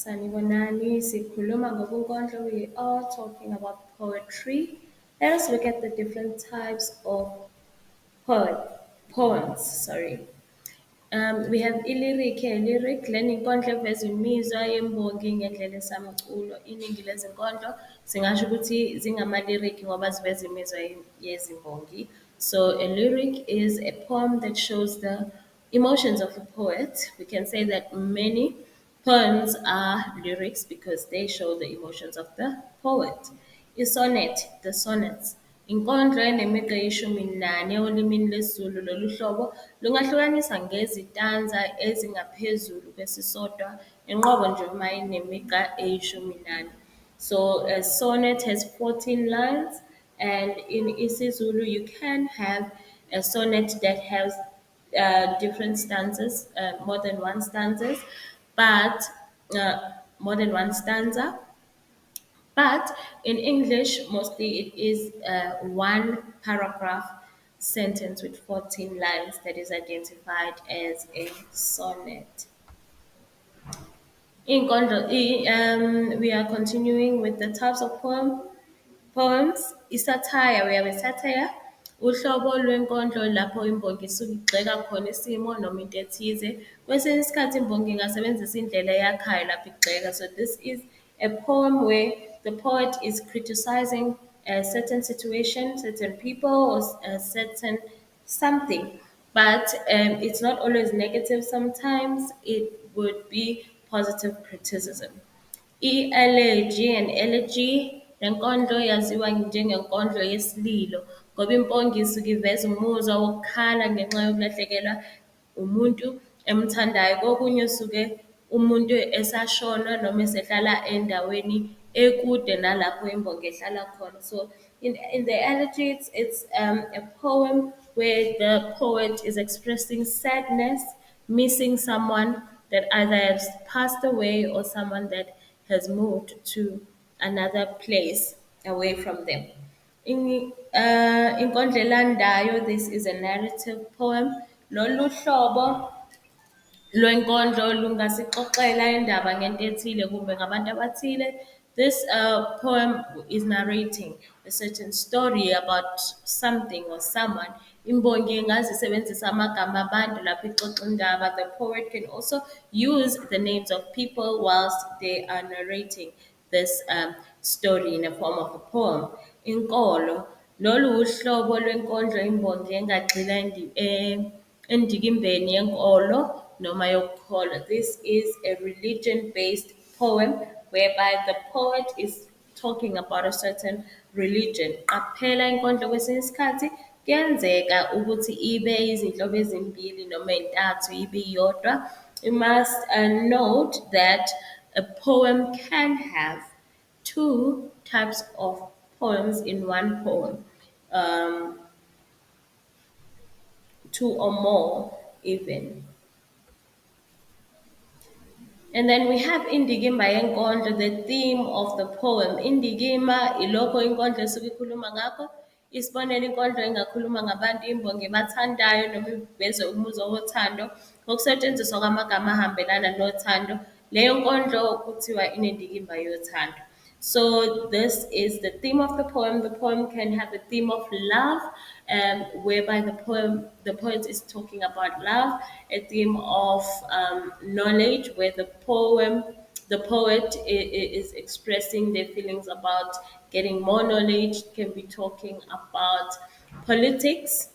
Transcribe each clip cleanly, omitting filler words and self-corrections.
Sanibonani, sikhuluma ngobunkondlo. We are talking about poetry. Let us look at the different types of poet, poems. We have i-lyric, lyric lena inkondlo eveza imizwa yembongi ngendlela esamculo. Iningi lezinkondlo singasho ukuthi zingama-lyric ngoba ziveza imizwa yezimbongi. So a lyric is a poem that shows the emotions of the poet. We can say that many poems are lyrics because they show the emotions of the poet. I-sonnet, the sonnets. Inkondlo enemigqa eyishumi nane olimini lesiZulu. Lolu hlobo lungahlukaniswa ngezitanza ezingaphezulu kwesisodwa inqobo nje uma inemigqa eyishumi nane. So a sonnet has 14 lines, and in isiZulu you can have a sonnet that has different stanzas, but uh, more than one stanza. But in English, mostly it is one paragraph sentence with 14 lines that is identified as a sonnet. We are continuing with the types of poems. Isatire, we have a satire. Uhlobo lwenkondlo lapho imbongi isuke igxeka khona isimo noma into ethize. Kwesinye isikhathi imbongi ingasebenzisa indlela eyakhayo lapho igxeka. So this is a poem where the poet is criticizing a certain situation, certain people, or a certain something. But it's not always negative. Sometimes it would be positive criticism. I-elegy and elegy, le nkondlo yaziwa njengenkondlo yesililo ngoba imbongi isuke iveza umuzwa wokukhala ngenxa yokulahlekelwa umuntu emthandayo. Kokunye usuke umuntu esashona noma esehlala endaweni ekude nalapho imbongi ehlala khona. So in the elegy, it's a poem where the poet is expressing sadness, missing someone that either has passed away or someone that has moved to another place away from them. Inkondlo elandayo, this is a narrative poem. Lolu hlobo lwenkondlo lungasixoxela indaba ngento ethile kumbe ngabantu abathile. This poem is narrating a certain story about something or someone. Imbongi ingazisebenzisa amagama abantu lapho ixoxa indaba. The poet can also use the names of people whilst they are narrating this story in a form of a poem. Inkolo, lolu uhlobo lwenkondlo imbongi engagxila endikimbeni yenkolo noma yokukholwa. This is a religion-based poem whereby the poet is talking about a certain religion. Qaphela inkondlo kwesinye isikhathi kuyenzeka ukuthi ibe izinhlobo ezimbili noma ezintathu ibe iyodwa. You must note that a poem can have two types of poems in one poem, two or more even. And then we have indikimba yenkondlo, the theme of the poem. Indikimba ilokho inkondlo esuke ikhuluma ngakho. Isibonelo, inkondlo engakhuluma ngabantu imbongi ebathandayo noma iveze umuzwa wothando ngokusetshenziswa kwamagama ahambelana nothando. Leyo nkondlo kuthiwa inendikimba yothando. So this is the theme of the poem. The poem can have a theme of love, whereby the poet is talking about love, a theme of knowledge, where the poet is expressing their feelings about getting more knowledge, can be talking about politics.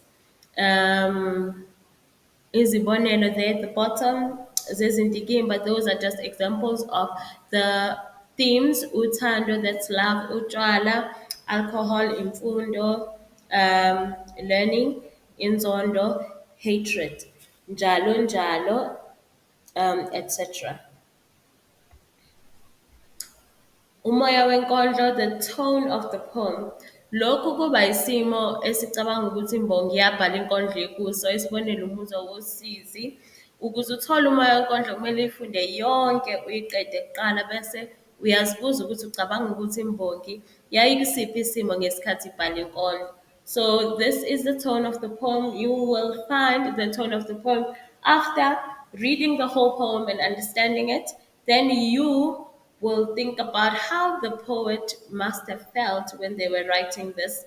Izibonelo there at the bottom, zezindikimba, those are just examples of the themes. Uthando, that's love. Utshwala, alcohol. Imfundo, learning. Inzondo, hatred. Njalo njalo, etc. Umoya wenkondlo, the tone of the poem. Lokhu kuba isimo esicabanga ukuthi imbongi yabhala inkondlo ekuso. Isibonelo, umuzwa wosizi. Ukuze uthole umoya wenkondlo kumele uyifunde yonke uyiqede kuqala bese uyazibuza ukuthi ucabanga ukuthi imbongi yayikusiphi isimo ngesikhathi ibhala inkondlo. So this is the tone of the poem. You will find the tone of the poem after reading the whole poem and understanding it. Then you will think about how the poet must have felt when they were writing this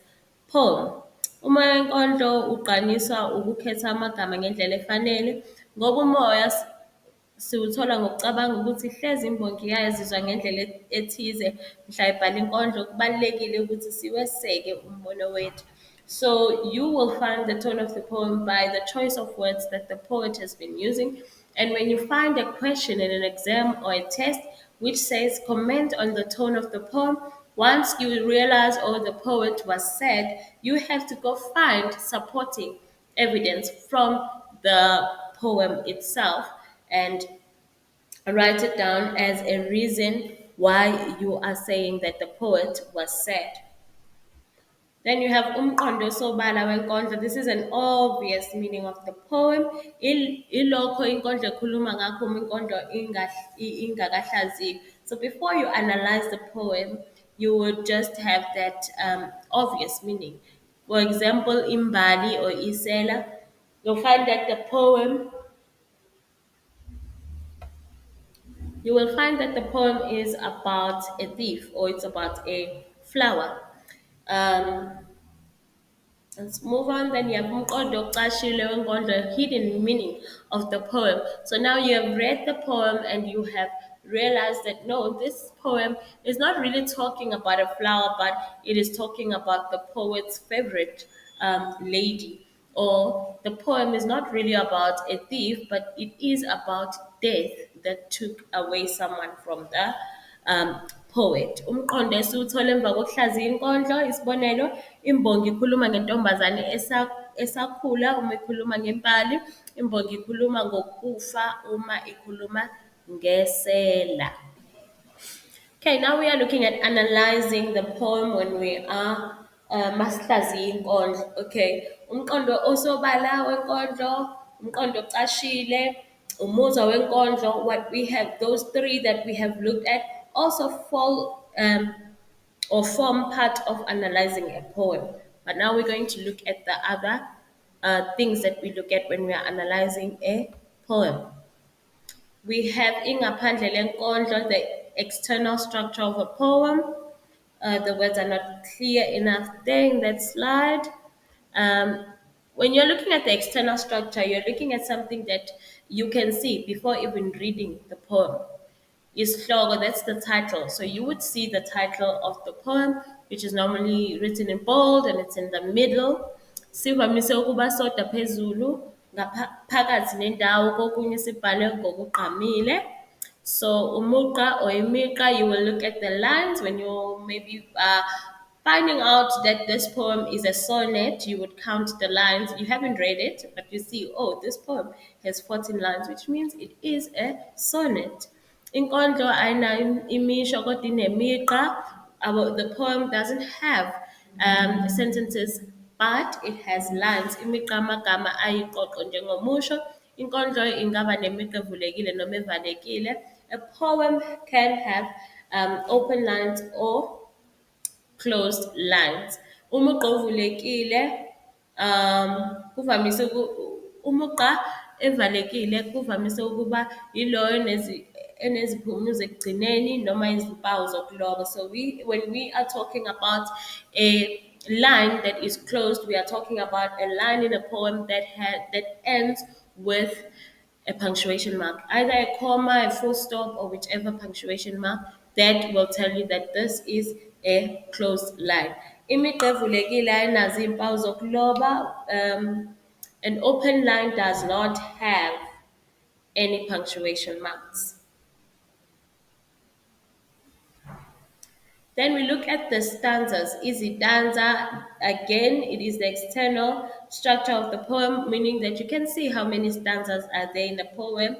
poem. Uma wenkondlo uqaniswa ukukhetha amagama ngendlela efanele, ngoba umoya siwuthola ngokucabanga ukuthi hlezi imbongi yazizwa ngendlela ethize mhla ibhala inkondlo, kubalulekile ukuthi siweseke umbono wethu. So you will find the tone of the poem by the choice of words that the poet has been using. And when you find a question in an exam or a test which says comment on the tone of the poem, once you realize, oh, the poet was sad, you have to go find supporting evidence from the poem itself and write it down as a reason why you are saying that the poet was sad. Then you have umqondo sobala wenkondlo. This is an obvious meaning of the poem. Ilokho inkondlo ekhuluma ngakho uma inkondlo ingakahlaziywa. So before you analyze the poem, you would just have that obvious meaning. For example, imbali or isela, you'll find that the poem you will find that the poem is about a thief or it's about a flower. Um, let's move on. Then you have umqondo oqashile wenkondlo, hidden meaning of the poem. So now you have read the poem and you have realized that no, this poem is not really talking about a flower, but it is talking about the poet's favorite lady. Or the poem is not really about a thief, but it is about death that took away someone from the poet. Umqondo esiwuthole emva kokuhlaziya inkondlo, isibonelo, imbongi ikhuluma ngentombazane esakhula uma ikhuluma ngempali, imbongi ikhuluma ngokufa uma ikhuluma ngesela. Okay, now we are looking at analyzing the poem when we are masihlaziya inkondlo. Okay, umqondo osobala wenkondlo, umqondo ocashile, umuzwa wenkondlo, what we have, those three that we have looked at also fall or form part of analyzing a poem. But now we're going to look at the other things that we look at when we are analyzing a poem. We have ingaphandle lenkondlo, the external structure of a poem. The words are not clear enough there in that slide. Um, when you're looking at the external structure, you're looking at something that you can see before even reading the poem. Isihloko, that's the title. So you would see the title of the poem, which is normally written in bold and it's in the middle. Sivamise ukuba soda phezulu, phakathi nendawo kokunye sibhale ngokugqamile. So umuqa or imigqa, you will look at the lines when you maybe finding out that this poem is a sonnet. You would count the lines. You haven't read it, but you see, oh, this poem has 14 lines, which means it is a sonnet. Inkondlo ayinayo imisho kodwa inemigqa. The poem doesn't have sentences, but it has lines. Imigqa amagama ayiqoqo njengomusho. Inkondlo ingaba nemigqa evulekile noma evalekile. A poem can have open lines or closed lines. Umugqa ovulekile kuvamise umugqa evalekile kuvamise ukuba yiloyo eneziphumuzo ekugcineni noma izimpawu zokuloba. So when we are talking about a line that is closed, we are talking about a line in a poem that ends with a punctuation mark, either a comma, a full stop, or whichever punctuation mark that will tell you that this is a closed line. Imigqa evulekile ayinazo izimpawu zokuloba. An open line does not have any punctuation marks. Then we look at the stanzas. Izitanza, again, it is the external structure of the poem, meaning that you can see how many stanzas are there in the poem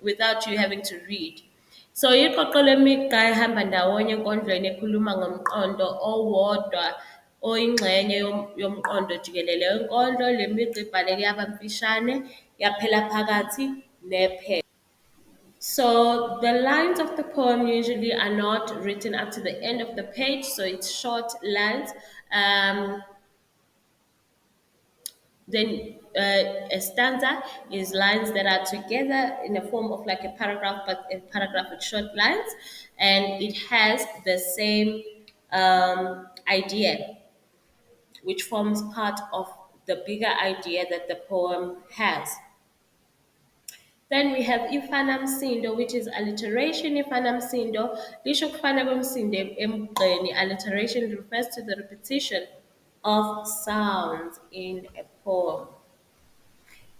without you having to read. So iqoqo lemigqa ehamba ndawonye enkondlweni ekhuluma ngomqondo owodwa oyingxenye yomqondo jikelele wenkondlo. Le migqa ibhaleke yaba mfishane, yaphela phakathi nephela. So the lines of the poem usually are not written up to the end of the page, so it's short lines. Then a stanza is lines that are together in the form of like a paragraph, but a paragraph with short lines, and it has the same idea, which forms part of the bigger idea that the poem has. Then we have ifana msindo, which is alliteration. Ifana msindo, lisho kufana kwemsindo emgqeni. Alliteration refers to the repetition of sounds in a poem.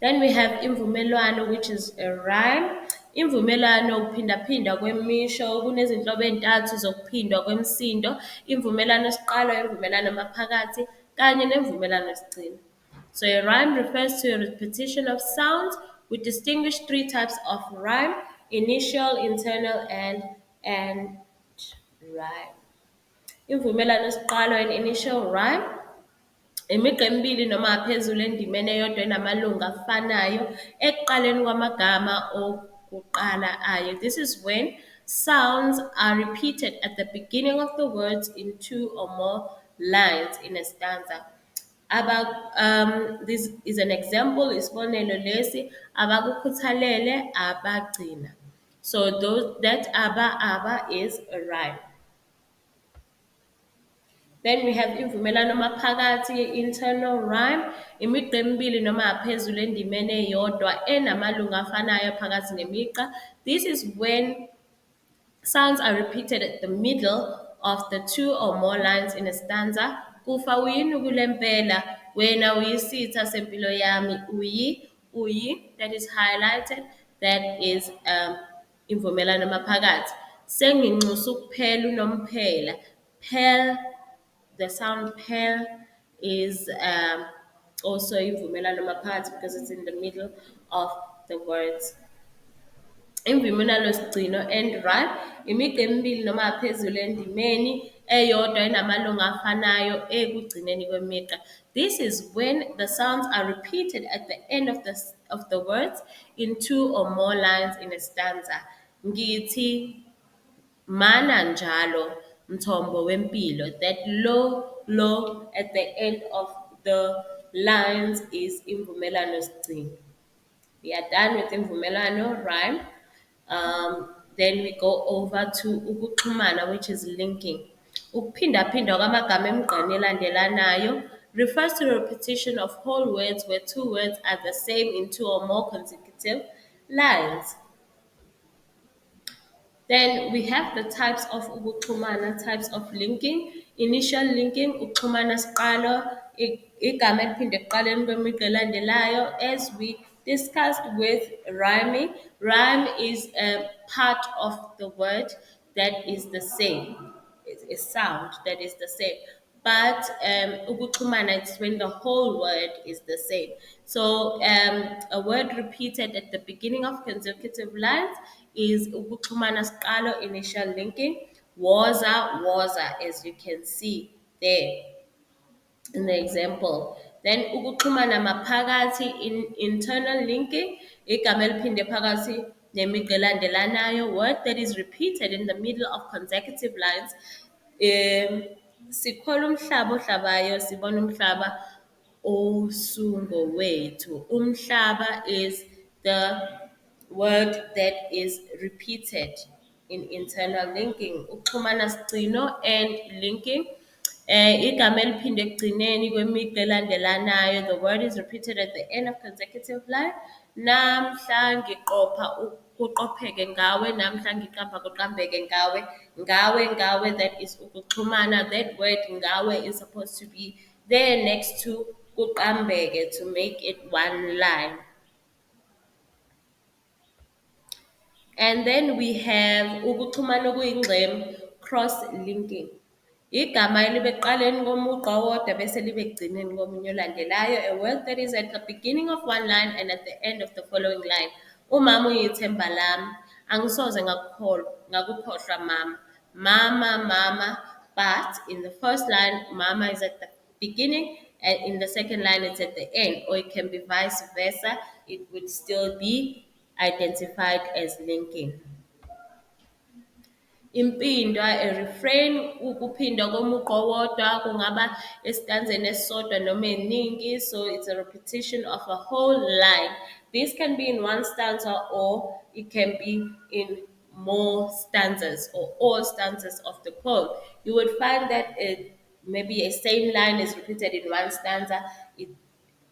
Then we have imvumelwano, which is a rhyme. Imvumelwano ukuphindaphinda kwemisho, kunezinhlobo ezintathu zokuphindwa kwemisindo. Imvumelwano siqalo, imvumelwano maphakathi, kanye nemvumelwano sigcino. So a rhyme refers to a repetition of sounds. We distinguish three types of rhyme: initial, internal, and end rhyme. Imvumelwano siqalo, an initial rhyme. Imigqa emibili noma ngaphezulu endimeni eyodwa enamalungu afanayo ekuqaleni kwamagama okuqala ayo. This is when sounds are repeated at the beginning of the words in two or more lines in a stanza. This is an example, isibonelo lesi, abakukhuthalele abagcina. So that aba is a rhyme. Then we have imvumelwano maphakathi, internal rhyme, imigqa emibili noma ngaphezulu endimeni eyodwa enamalungu afanayo phakathi nemigqa. This is when sounds are repeated at the middle of the two or more lines in a stanza. Kufa uyini kulempela, wena uyisitha sempilo yami, uyi, that is highlighted, that is imvumelwano maphakathi. Senginxusa ukuphela unomphela, phela. The sound pel is also imvumelwano maphakathi because it's in the middle of the words. Imvumelwano sigcino, end rhyme, imigqa emibili noma ngaphezulu endimeni eyodwa enamalungu afanayo ekugcineni kwemigqa. This is when the sounds are repeated at the end of the words in two or more lines in a stanza. Ngithi mana njalo mthombo wempilo, that lo at the end of the lines is imvumelwano sigcino. We are done with imvumelwano rhyme. Then we go over to ukuxhumana, which is linking. Ukuphindaphinda kwamagama emgqeni elandelanayo refers to the repetition of whole words where two words are the same in two or more consecutive lines. Then we have the types of ukuxhumana, types of linking. Initial linking, ukuxhumana siqalo, igama eliphinde ekuqaleni kwemigqa elandelayo. As we discussed with rhyming, rhyme is a part of the word that is the same. It's a sound that is the same. But ukuxhumana, it's when the whole word is the same. So a word repeated at the beginning of consecutive lines is ukuxhumana siqalo, initial linking. Woza, as you can see there in the example. Then ukuxhumana maphakathi, in internal linking, igama eliphinde phakathi nemigqa elandelanayo, word that is repeated in the middle of consecutive lines. Sikhola umhlaba ohlabayo, sibona umhlaba osungowethu. Umhlaba is the word that is repeated in internal linking. Ukuxhumana sigcino, and linking. Igama eliphinde ekugcineni kwemigqa elandelanayo, the word is repeated at the end of consecutive line. Namhla ngiqopha kuqopheke ngawe, namhla ngiqapha kuqambeke ngawe. Ngawe, that is ukuxhumana. That word ngawe is supposed to be there next to kuqambeke to make it one line. And then we have ukuxhumana okuyingxem, cross-linking. Igama elibe ekuqaleni komugqa owodwa bese libe ekugcineni komunye olandelayo. A word that is at the beginning of one line and at the end of the following line. Umama uyithemba lami, angisoze ngakukhohlwa mama. Mama, but in the first line, mama is at the beginning, and in the second line, it's at the end, or it can be vice versa. It would still be identified as linking. Impindwa, a refrain, ukuphindwa komuqo wodwa kungaba estanzeni esisodwa noma eningi, so it's a repetition of a whole line. This can be in one stanza or it can be in more stanzas or all stanzas of the poem. You would find that maybe a same line is repeated in one stanza.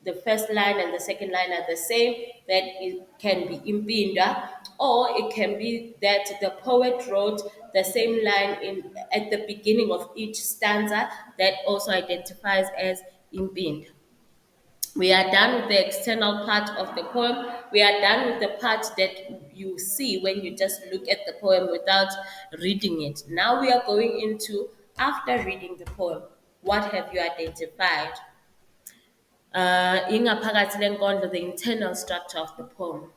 The first line and the second line are the same, that it can be impinda, or it can be that the poet wrote the same line in at the beginning of each stanza that also identifies as impinda. We are done with the external part of the poem. We are done with the part that you see when you just look at the poem without reading it. Now we are going into after reading the poem. What have you identified? Ingaphakathi lenkondlo, the internal structure of the poem.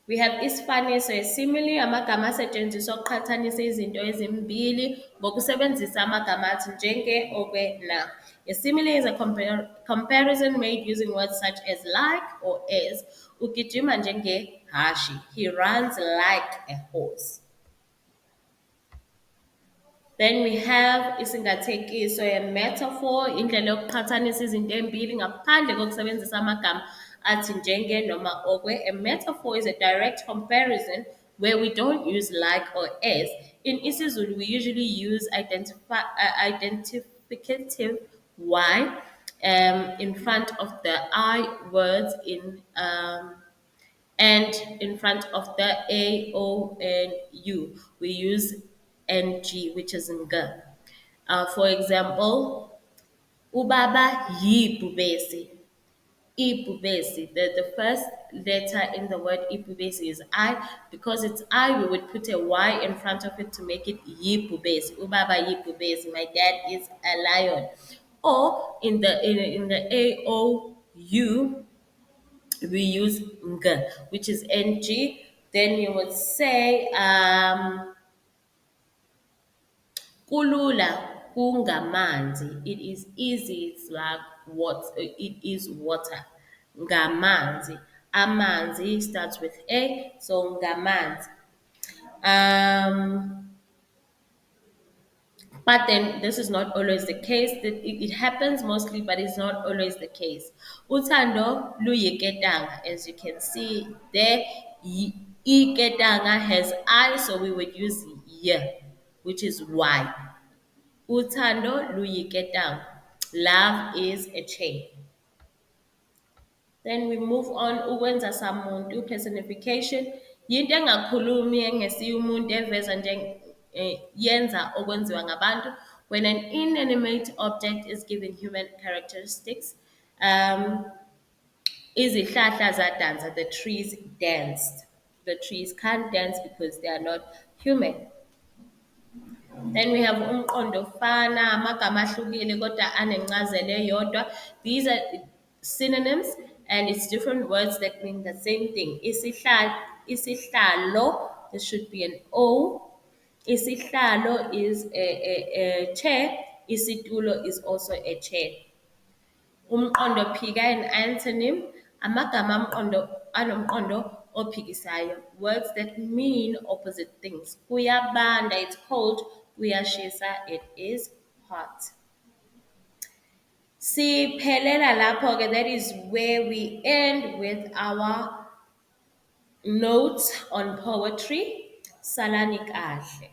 We have isifaniso, esimile, amagama asetshenziswa ukuqhathanisa izinto ezimbili ngokusebenzisa amagama athi njenge, okwe, na. A simile is a comparison made using words such as like or as. Ugijima njengehashi. He runs like a horse. Then we have isingathekiso, a metaphor, indlela yokuqhathanisa izinto embili ngaphandle kokusebenzisa amagama athi njenge noma okwe. A metaphor is a direct comparison where we don't use like or as. In isiZulu, we usually use identificative y in front of the I words and in front of the A, O, and U, we use NG, which is ng. For example, ubaba yibhubesi. Ibhubesi. The first letter in the word ibhubesi is I. Because it's I, we would put a Y in front of it to make it yibhubesi. Ubaba yibhubesi. My dad is a lion. Or in the A, O, U, we use ng, which is ng. Then you would say kulula kungamanzi. It is easy. It's like what it is water. Ngamanzi. Amanzi starts with A, so ngamanzi. But then this is not always the case. It happens mostly, but it's not always the case. Uthando luyiketanga, as you can see there. Iketanga has I, so we would use y, which is Y. Uthando luyiketanga. Love is a chain. Then we move on, ukwenza samuntu, personification. Yinto engakhulumi engesiyo umuntu eveza yenza okwenziwa ngabantu. When an inanimate object is given human characteristics, izihlahla zadansa, the trees danced. The trees can't dance because they are not human. Then we have umqondo fana, amagama ahlukile kodwa anencazelo eyodwa. These are synonyms and it's different words that mean the same thing. Isihlalo, there should be an O. Isihlalo is a chair. Isitulo is also a chair. Umqondo phika, an antonym. Amagama anomqondo ophikisayo. Words that mean opposite things. Kuyabanda, it's cold. Kuyashisa, it is hot. Siphelela lapho-ke, that is where we end with our notes on poetry. Salani kahle.